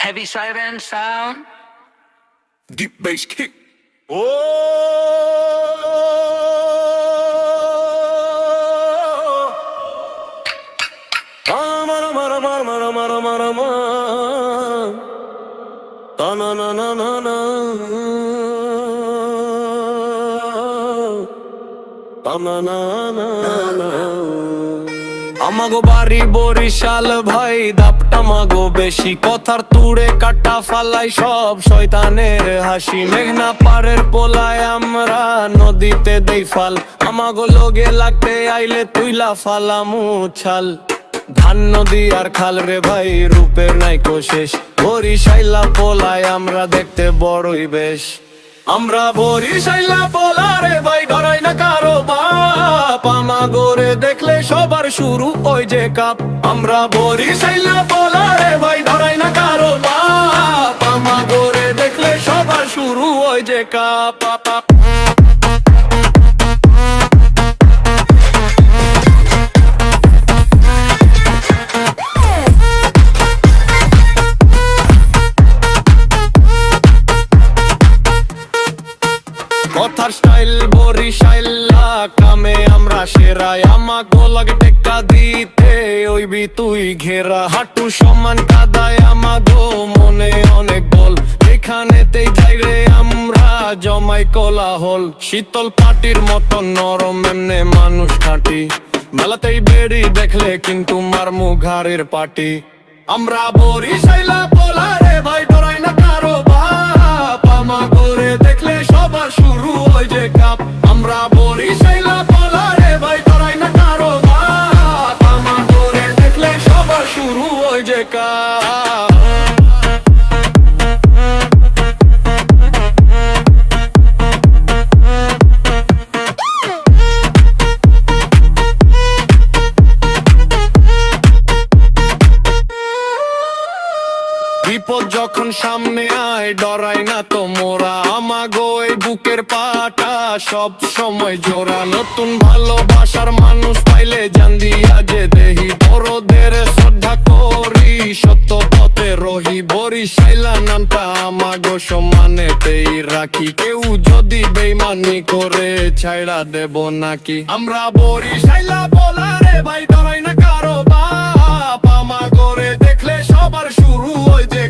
Heavy siren sound. Deep bass kick. আমাগো বাড়ি বরিশাল ভাই, দাপটা মাগো বেশি, কথার তুড়ে কাটা ফালাই সব শয়তানের হাসি। মেঘনা পাড়ের পোলায় আমরা নদীতে দেই ফাল, আমাগো লগে লাগতে আইলে তুইলা ফালামু ছাল। ধান নদী আর খাল রে ভাই, রূপের নাইকো শেষ, বরিশাইলা পোলায় আমরা দেখতে বড়ই বেশ। আমরা বরিশাইলা পোলা রে ভাই, ডরাই না কারো বাপ, আমাগোরে দেখলে সবার শুরু ওই যে কাপ। আমরা বরিশাইলা পোলা রে ভাই, ডরাই না কারো বাপ, আমাগোরে দেখলে সবার শুরু ওই যে কাপ। কথার স্টাইল বরিশাইলা, কামে আমরা সেরাই, আমাগো লাগে টেক্কা দিতে ওইবি তুই ঘেরা। হাঁটু সমান কাদায় আমাগো মনে অনেক বল, এখানেতেই যাই রে আমরা জমাই কোলাহল। শীতল পাটির মতো নরম এমনে মানুষ খাঁটি, মেলাতেই বেরি দেখলে কিন্তু মারমু ঘাড়ের পাটি। আমরা বরিশাইলা পোলা রে ভাই, ডরাই না কারো বাপ, আমাগোরে দেখলে সবার শুরু ওই যে কাপ। আমরা বরিশাইলা পোলা রে ভাই, ডরাই না কারো বাপ, আমাগোরে দেখলে সবার শুরু ওই যে কাপ। বিপদ যখন সামনে আয় ডরাই না তো মোরা, আমাগো এই বুকের পাটা সব সময় জোড়া। নতুন ভালোবাসার মানুষ পাইলে জান দিয়া যে দেহি, বড়দের শ্রদ্ধা করি সত্য পথে রহি। বরিশাইলা নামটা আমাগো সম্মানেতেই রাখি, কেউ যদি বেইমানি করে ছাইড়া দেব নাকি। আমরা বরিশাইলা পোলা রে ভাই, ডরাই না কারো বাপ, আমাগোরে দেখলে সবার শুরু ওই যে